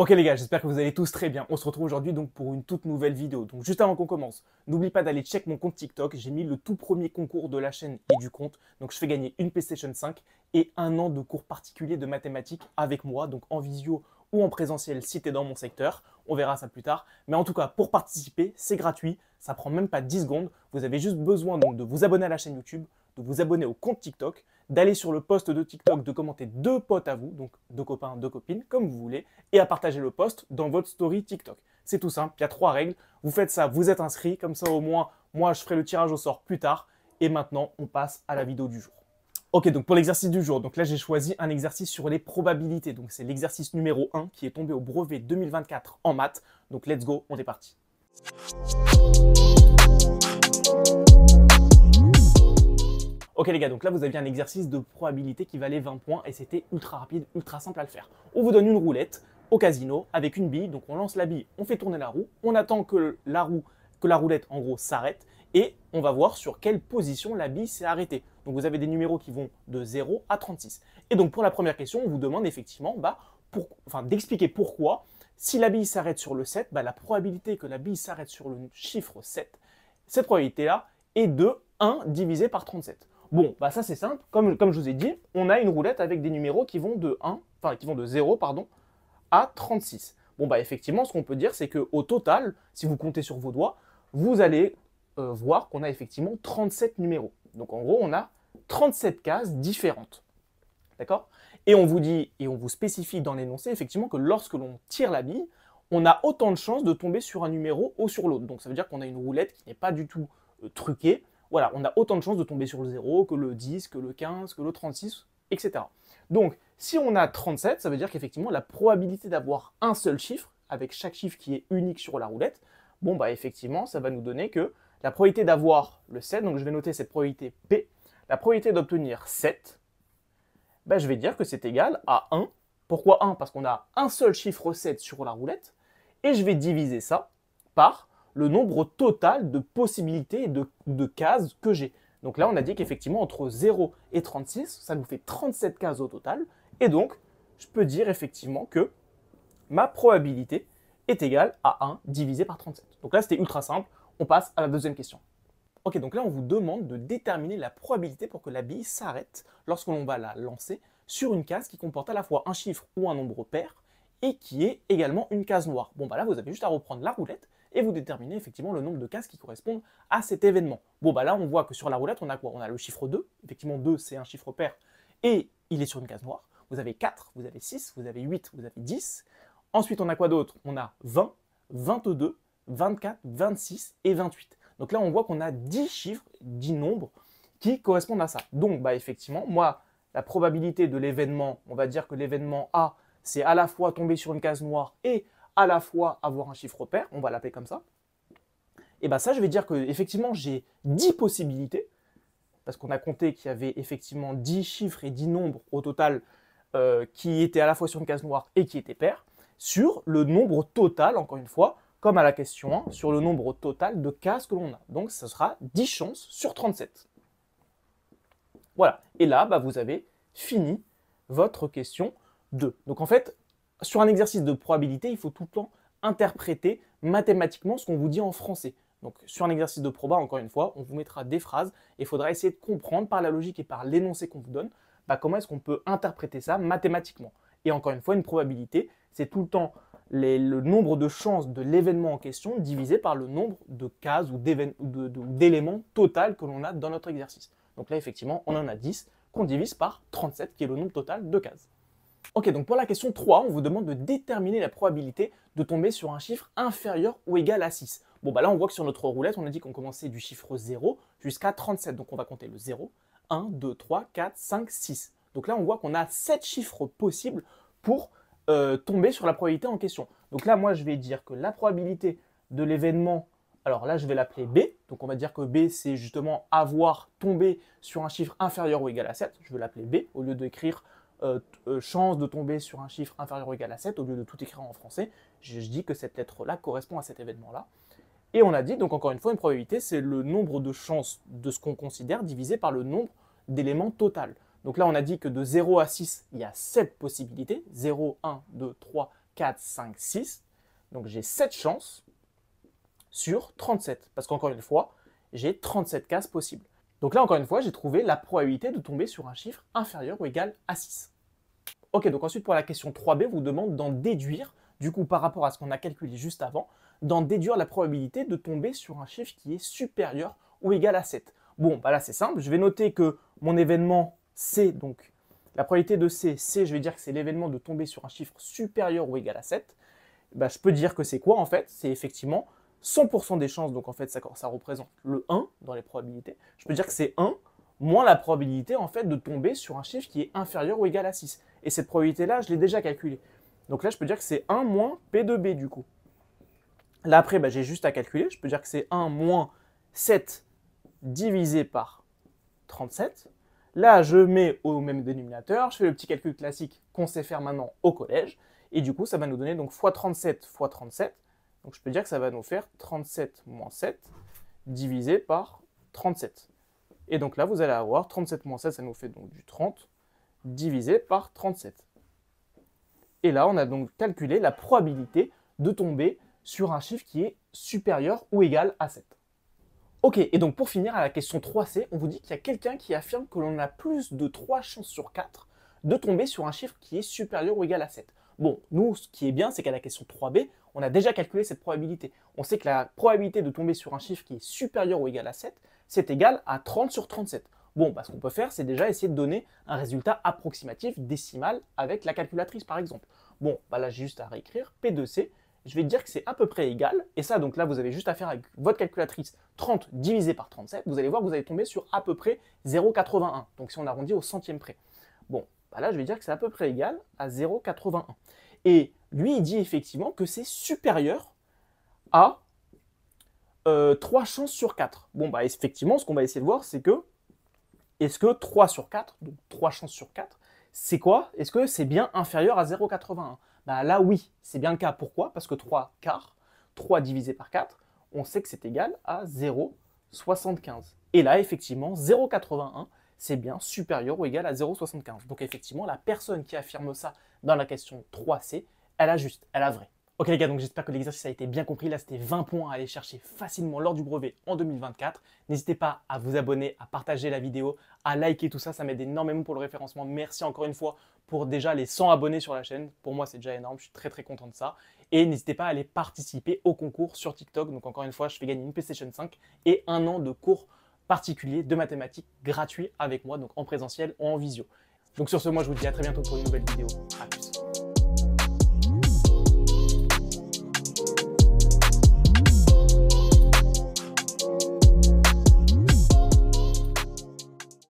Ok les gars, j'espère que vous allez tous très bien. On se retrouve aujourd'hui donc pour une toute nouvelle vidéo. Donc juste avant qu'on commence, n'oublie pas d'aller check mon compte TikTok. J'ai mis le tout premier concours de la chaîne et du compte. Donc je fais gagner une PlayStation 5 et un an de cours particuliers de mathématiques avec moi, donc en visio ou en présentiel si tu es dans mon secteur. On verra ça plus tard. Mais en tout cas, pour participer, c'est gratuit. Ça prend même pas 10 secondes. Vous avez juste besoin donc de vous abonner à la chaîne YouTube, de vous abonner au compte TikTok, d'aller sur le post de TikTok, de commenter deux potes à vous, donc deux copains, deux copines, comme vous voulez, et à partager le post dans votre story TikTok. C'est tout simple, il y a 3 règles. Vous faites ça, vous êtes inscrit, comme ça au moins, moi je ferai le tirage au sort plus tard. Et maintenant, on passe à la vidéo du jour. Ok, donc pour l'exercice du jour, donc là j'ai choisi un exercice sur les probabilités. Donc c'est l'exercice numéro 1 qui est tombé au brevet 2024 en maths. Donc let's go, on est parti. Ok les gars, donc là vous aviez un exercice de probabilité qui valait 20 points et c'était ultra rapide, ultra simple à le faire. On vous donne une roulette au casino avec une bille, donc on lance la bille, on fait tourner la roue, on attend que la roulette en gros s'arrête et on va voir sur quelle position la bille s'est arrêtée. Donc vous avez des numéros qui vont de 0 à 36. Et donc pour la première question, on vous demande effectivement d'expliquer pourquoi, si la bille s'arrête sur le 7, la probabilité que la bille s'arrête sur le chiffre 7, cette probabilité-là est de 1 divisé par 37. Bon, ça c'est simple, comme je vous ai dit, on a une roulette avec des numéros qui vont de 0 à 36. Bon, effectivement, ce qu'on peut dire, c'est qu'au total, si vous comptez sur vos doigts, vous allez voir qu'on a effectivement 37 numéros. Donc en gros, on a 37 cases différentes. D'accord? Et on vous dit, et on vous spécifie dans l'énoncé, effectivement, que lorsque l'on tire la bille, on a autant de chances de tomber sur un numéro ou sur l'autre. Donc ça veut dire qu'on a une roulette qui n'est pas du tout truquée. Voilà, on a autant de chances de tomber sur le 0 que le 10, que le 15, que le 36, etc. Donc, si on a 37, ça veut dire qu'effectivement, la probabilité d'avoir un seul chiffre, avec chaque chiffre qui est unique sur la roulette, effectivement, ça va nous donner que la probabilité d'avoir le 7, donc je vais noter cette probabilité P, la probabilité d'obtenir 7, je vais dire que c'est égal à 1. Pourquoi 1? Parce qu'on a un seul chiffre 7 sur la roulette, et je vais diviser ça par le nombre total de possibilités et de cases que j'ai. Donc là, on a dit qu'effectivement, entre 0 et 36, ça nous fait 37 cases au total. Et donc, je peux dire effectivement que ma probabilité est égale à 1 divisé par 37. Donc là, c'était ultra simple. On passe à la deuxième question. Ok, donc là, on vous demande de déterminer la probabilité pour que la bille s'arrête lorsque l'on va la lancer sur une case qui comporte à la fois un chiffre ou un nombre pair et qui est également une case noire. Là, vous avez juste à reprendre la roulette et vous déterminez effectivement le nombre de cases qui correspondent à cet événement. Là, on voit que sur la roulette, on a quoi? On a le chiffre 2. Effectivement, 2, c'est un chiffre pair et il est sur une case noire. Vous avez 4, vous avez 6, vous avez 8, vous avez 10. Ensuite, on a quoi d'autre? On a 20, 22, 24, 26 et 28. Donc là, on voit qu'on a 10 chiffres, 10 nombres qui correspondent à ça. Donc, effectivement, moi, la probabilité de l'événement, on va dire que l'événement A, c'est à la fois tomber sur une case noire et à la fois avoir un chiffre pair, on va l'appeler comme ça. Et ça, je vais dire que effectivement j'ai 10 possibilités, parce qu'on a compté qu'il y avait effectivement 10 chiffres et 10 nombres au total qui étaient à la fois sur une case noire et qui étaient pairs, sur le nombre total, encore une fois, comme à la question 1, sur le nombre total de cases que l'on a. Donc, ce sera 10 chances sur 37. Voilà. Et là, vous avez fini votre question 2. Donc, en fait, sur un exercice de probabilité, il faut tout le temps interpréter mathématiquement ce qu'on vous dit en français. Donc, sur un exercice de proba, encore une fois, on vous mettra des phrases et il faudra essayer de comprendre par la logique et par l'énoncé qu'on vous donne, comment est-ce qu'on peut interpréter ça mathématiquement. Et encore une fois, une probabilité, c'est tout le temps le nombre de chances de l'événement en question divisé par le nombre de cases ou d'éléments total que l'on a dans notre exercice. Donc là, effectivement, on en a 10 qu'on divise par 37, qui est le nombre total de cases. Ok, donc pour la question 3, on vous demande de déterminer la probabilité de tomber sur un chiffre inférieur ou égal à 6. Là, on voit que sur notre roulette, on a dit qu'on commençait du chiffre 0 jusqu'à 37. Donc, on va compter le 0, 1, 2, 3, 4, 5, 6. Donc là, on voit qu'on a 7 chiffres possibles pour tomber sur la probabilité en question. Donc là, moi, je vais dire que la probabilité de l'événement, alors là, je vais l'appeler B. Donc, on va dire que B, c'est justement avoir tombé sur un chiffre inférieur ou égal à 7. Je vais l'appeler B au lieu d'écrire chance de tomber sur un chiffre inférieur ou égal à 7, au lieu de tout écrire en français, je dis que cette lettre-là correspond à cet événement-là. Et on a dit, donc encore une fois, une probabilité, c'est le nombre de chances de ce qu'on considère divisé par le nombre d'éléments total. Donc là, on a dit que de 0 à 6, il y a 7 possibilités. 0, 1, 2, 3, 4, 5, 6. Donc j'ai 7 chances sur 37. Parce qu'encore une fois, j'ai 37 cases possibles. Donc là, encore une fois, j'ai trouvé la probabilité de tomber sur un chiffre inférieur ou égal à 6. Ok, donc ensuite pour la question 3b, vous demande d'en déduire, du coup par rapport à ce qu'on a calculé juste avant, d'en déduire la probabilité de tomber sur un chiffre qui est supérieur ou égal à 7. Bon, bah là c'est simple, je vais noter que mon événement C, donc la probabilité de C, je vais dire que c'est l'événement de tomber sur un chiffre supérieur ou égal à 7. Bah, je peux dire que c'est quoi en fait? C'est effectivement 100% des chances, donc en fait ça représente le 1 dans les probabilités. Je peux dire que c'est 1 moins la probabilité en fait de tomber sur un chiffre qui est inférieur ou égal à 6. Et cette probabilité-là, je l'ai déjà calculée. Donc là, je peux dire que c'est 1 moins P de B du coup. Là après, bah, j'ai juste à calculer. Je peux dire que c'est 1 moins 7 divisé par 37. Là, je mets au même dénominateur. Je fais le petit calcul classique qu'on sait faire maintenant au collège. Et du coup, ça va nous donner donc fois 37 fois 37. Donc je peux dire que ça va nous faire 37 moins 7 divisé par 37. Et donc là, vous allez avoir 37 moins 7, ça nous fait donc du 30 divisé par 37. Et là, on a donc calculé la probabilité de tomber sur un chiffre qui est supérieur ou égal à 7. Ok, et donc pour finir à la question 3c, on vous dit qu'il y a quelqu'un qui affirme que l'on a plus de 3 chances sur 4 de tomber sur un chiffre qui est supérieur ou égal à 7. Bon, nous, ce qui est bien, c'est qu'à la question 3b, on a déjà calculé cette probabilité. On sait que la probabilité de tomber sur un chiffre qui est supérieur ou égal à 7, c'est égal à 30 sur 37. Bon, bah, ce qu'on peut faire, c'est déjà essayer de donner un résultat approximatif décimal avec la calculatrice, par exemple. Bon, bah là, j'ai juste à réécrire P de C. Je vais dire que c'est à peu près égal. Et ça, donc là, vous avez juste à faire avec votre calculatrice 30 divisé par 37. Vous allez voir que vous allez tomber sur à peu près 0,81. Donc si on arrondit au centième près. Bon, bah là, je vais dire que c'est à peu près égal à 0,81. Et lui, il dit effectivement que c'est supérieur à 3 chances sur 4. Bon, bah effectivement, ce qu'on va essayer de voir, c'est que est-ce que 3 sur 4, donc 3 chances sur 4, c'est quoi? Est-ce que c'est bien inférieur à 0,81? Bah là, oui, c'est bien le cas. Pourquoi? Parce que 3 quarts, 3 divisé par 4, on sait que c'est égal à 0,75. Et là, effectivement, 0,81, c'est bien supérieur ou égal à 0,75. Donc effectivement, la personne qui affirme ça dans la question 3C, elle a juste, elle a vrai. Ok les gars, donc j'espère que l'exercice a été bien compris. Là, c'était 20 points à aller chercher facilement lors du brevet en 2024. N'hésitez pas à vous abonner, à partager la vidéo, à liker tout ça. Ça m'aide énormément pour le référencement. Merci encore une fois pour déjà les 100 abonnés sur la chaîne. Pour moi, c'est déjà énorme. Je suis très content de ça. Et n'hésitez pas à aller participer au concours sur TikTok. Donc encore une fois, je fais gagner une PlayStation 5 et 1 an de cours particuliers de mathématiques gratuits avec moi, donc en présentiel ou en visio. Donc sur ce, moi, je vous dis à très bientôt pour une nouvelle vidéo. À plus.